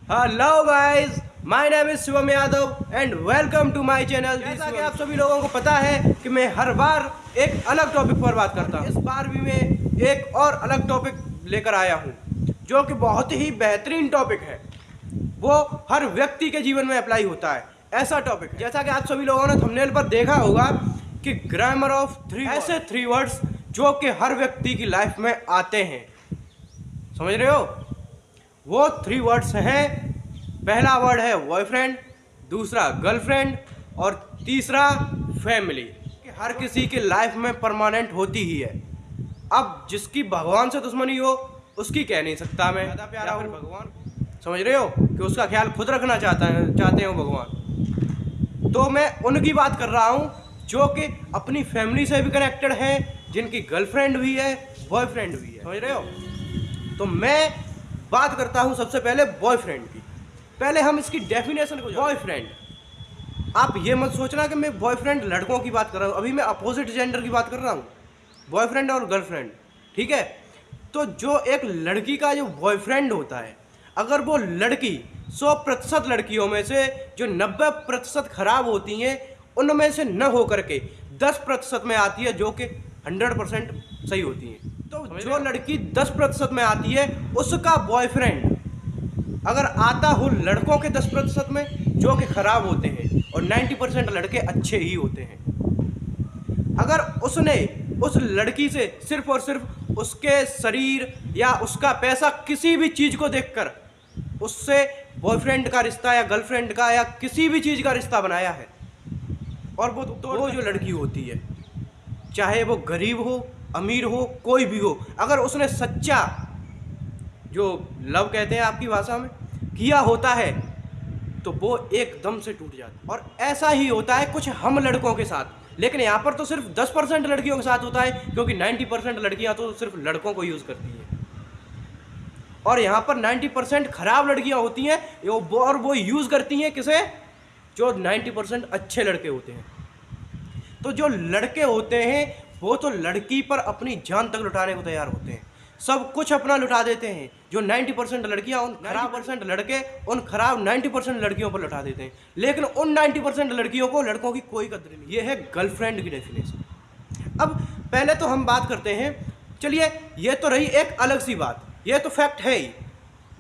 Hello guys, my name is Shivam Yadav and welcome to my channel. जैसा कि आप सभी लोगों को पता है कि मैं हर बार एक अलग टॉपिक पर बात करता हूँ। इस बार भी मैं एक और अलग टॉपिक लेकर आया हूँ जो कि बहुत ही बेहतरीन टॉपिक है। वो हर व्यक्ति के जीवन में अप्लाई होता है। ऐसा टॉपिक है, जैसा कि आप सभी लोगों ने थंबनेल पर देखा होगा कि ग्रामर ऑफ थ्री, ऐसे 3 वर्ड्स जो कि हर व्यक्ति की लाइफ में आते हैं। समझ रहे हो? वो 3 वर्ड्स हैं। पहला वर्ड है बॉयफ्रेंड, दूसरा गर्लफ्रेंड और तीसरा फैमिली। कि हर किसी की लाइफ में परमानेंट होती ही है। अब जिसकी भगवान से दुश्मनी हो उसकी कह नहीं सकता मैं, ज़्यादा प्यारा हो भगवान, समझ रहे हो, कि उसका ख्याल खुद रखना चाहते हो भगवान। तो मैं उनकी बात कर रहा हूँ जो कि अपनी फैमिली से भी कनेक्टेड हैं, जिनकी गर्लफ्रेंड भी है, बॉयफ्रेंड भी है। समझ रहे हो? तो मैं बात करता हूं सबसे पहले बॉयफ्रेंड की। पहले हम इसकी डेफिनेशन को, बॉयफ्रेंड, आप ये मत सोचना कि मैं बॉयफ्रेंड लड़कों की बात कर रहा हूं, अभी मैं अपोजिट जेंडर की बात कर रहा हूं, बॉयफ्रेंड और गर्लफ्रेंड। ठीक है? तो जो एक लड़की का जो बॉयफ्रेंड होता है, अगर वो लड़की 100% लड़कियों में से जो 90% खराब होती हैं, उनमें से न हो करके 10% में आती है जो कि 100% सही होती हैं। तो जो लड़की 10% में आती है उसका बॉयफ्रेंड अगर आता हो लड़कों के 10% में जो कि खराब होते हैं और 90% लड़के अच्छे ही होते हैं, अगर उसने उस लड़की से सिर्फ और सिर्फ उसके शरीर या उसका पैसा, किसी भी चीज़ को देखकर उससे बॉयफ्रेंड का रिश्ता या गर्लफ्रेंड का या किसी भी चीज़ का रिश्ता बनाया है, और वो जो लड़की होती है, चाहे वो गरीब हो, अमीर हो, कोई भी हो, अगर उसने सच्चा जो लव कहते हैं आपकी भाषा में किया होता है तो वो एकदम से टूट जाता है। और ऐसा ही होता है कुछ हम लड़कों के साथ, लेकिन यहाँ पर तो सिर्फ 10% लड़कियों के साथ होता है, क्योंकि 90% लड़कियाँ तो सिर्फ लड़कों को यूज़ करती हैं, और यहाँ पर 90% खराब लड़कियाँ होती हैं और वो यूज़ करती हैं किसे? जो 90% अच्छे लड़के होते हैं। तो जो लड़के होते हैं वो तो लड़की पर अपनी जान तक लुटाने को तैयार होते हैं, सब कुछ अपना लुटा देते हैं। जो 90% लड़कियां उन 90% लड़के उन खराब 90% लड़कियों पर लुटा देते हैं, लेकिन उन 90% लड़कियों को लड़कों की कोई कदर नहीं। ये है गर्लफ्रेंड की डेफिनेशन। अब पहले तो हम बात करते हैं, चलिए ये तो रही एक अलग सी बात, ये तो फैक्ट है ही,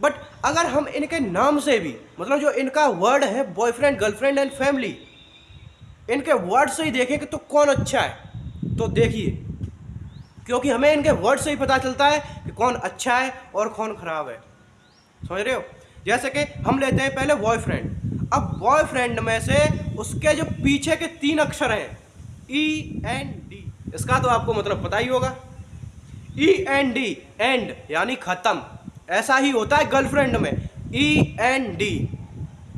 बट अगर हम इनके नाम से भी, मतलब जो इनका वर्ड है बॉयफ्रेंड, गर्लफ्रेंड एंड फैमिली, इनके वर्ड से ही देखें कि तो कौन अच्छा है, तो देखिए, क्योंकि हमें इनके वर्ड से ही पता चलता है कि कौन अच्छा है और कौन खराब है। समझ रहे हो? जैसे कि हम लेते हैं पहले बॉयफ्रेंड। अब बॉयफ्रेंड में से उसके जो पीछे के 3 अक्षर हैं END, इसका तो आपको मतलब पता ही होगा। END, एंड यानी खत्म, ऐसा ही होता है गर्लफ्रेंड में। END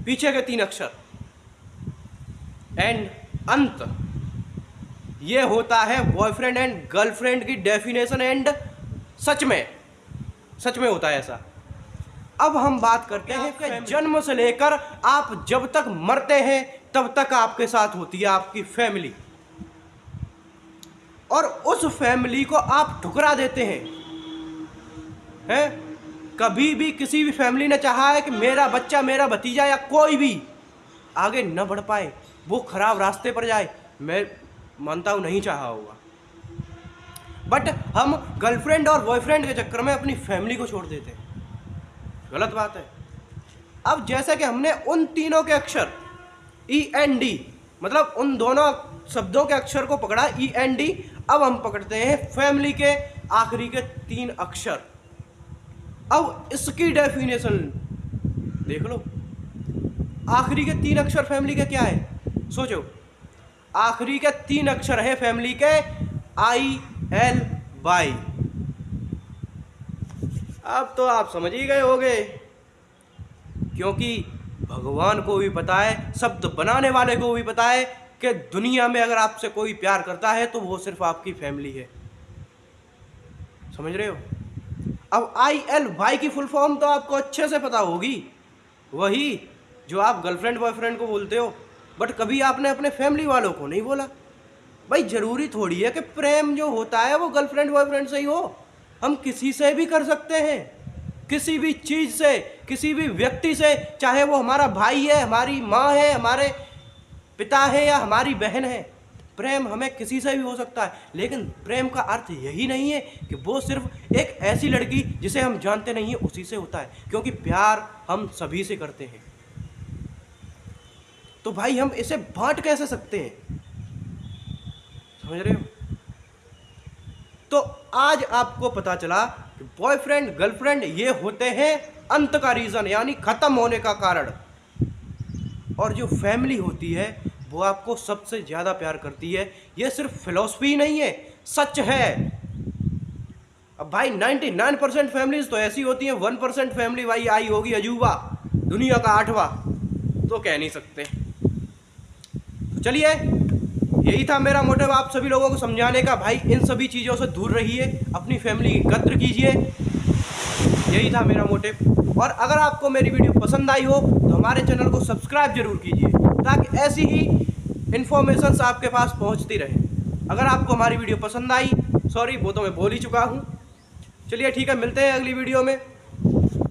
पीछे के 3 अक्षर, एंड अंत, ये होता है बॉयफ्रेंड एंड गर्लफ्रेंड की डेफिनेशन। एंड सच में होता है ऐसा। अब हम बात करते हैं कि जन्म से लेकर आप जब तक मरते हैं तब तक आपके साथ होती है आपकी फैमिली, और उस फैमिली को आप ठुकरा देते हैं। कभी भी किसी भी फैमिली ने चाहा है कि मेरा बच्चा, मेरा भतीजा या कोई भी आगे न बढ़ पाए, वो खराब रास्ते पर जाए? मैं मानता हूँ नहीं चाहा होगा, बट हम गर्लफ्रेंड और बॉयफ्रेंड के चक्कर में अपनी फैमिली को छोड़ देते हैं। गलत बात है। अब जैसे कि हमने उन तीनों के अक्षर END, मतलब उन दोनों शब्दों के अक्षर को पकड़ा END, अब हम पकड़ते हैं फैमिली के आखिरी के 3 अक्षर। अब इसकी डेफिनेशन देख लो। आखिरी के 3 अक्षर फैमिली के क्या है? सोचो, आखिरी के 3 अक्षर है फैमिली के ILY। अब तो आप समझ ही गए होंगे, क्योंकि भगवान को भी पता है, शब्द बनाने वाले को भी पता है कि दुनिया में अगर आपसे कोई प्यार करता है तो वो सिर्फ आपकी फैमिली है। समझ रहे हो? अब ILY की फुल फॉर्म तो आपको अच्छे से पता होगी, वही जो आप गर्लफ्रेंड बॉयफ्रेंड को बोलते हो, बट कभी आपने अपने फैमिली वालों को नहीं बोला। भाई ज़रूरी थोड़ी है कि प्रेम जो होता है वो गर्लफ्रेंड बॉयफ्रेंड से ही हो, हम किसी से भी कर सकते हैं। किसी भी चीज़ से, किसी भी व्यक्ति से, चाहे वो हमारा भाई है, हमारी माँ है, हमारे पिता है या हमारी बहन है। प्रेम हमें किसी से भी हो सकता है, लेकिन प्रेम का अर्थ यही नहीं है कि वो सिर्फ एक ऐसी लड़की जिसे हम जानते नहीं हैं उसी से होता है, क्योंकि प्यार हम सभी से करते हैं। तो भाई हम इसे बांट कैसे सकते हैं, समझ रहे हो? तो आज आपको पता चला कि बॉयफ्रेंड गर्लफ्रेंड ये होते हैं अंत का रीज़न, यानी ख़त्म होने का कारण। और जो फैमिली होती है वो आपको सबसे ज़्यादा प्यार करती है। ये सिर्फ फिलॉसफी नहीं है, सच है। अब भाई 99% फैमिलीज तो ऐसी होती हैं, 1% फैमिली भाई आई होगी अजूबा, दुनिया का 8वां, तो कह नहीं सकते। तो चलिए, यही था मेरा मोटिव आप सभी लोगों को समझाने का। भाई इन सभी चीज़ों से दूर रहिए, अपनी फैमिली की कद्र कीजिए, यही था मेरा मोटिव। और अगर आपको मेरी वीडियो पसंद आई हो तो हमारे चैनल को सब्सक्राइब जरूर कीजिए, ताकि ऐसी ही इन्फॉर्मेशंस आपके पास पहुंचती रहे। अगर आपको हमारी वीडियो पसंद आई, सॉरी वो तो मैं बोल ही चुका हूं। चलिए ठीक है, मिलते हैं अगली वीडियो में।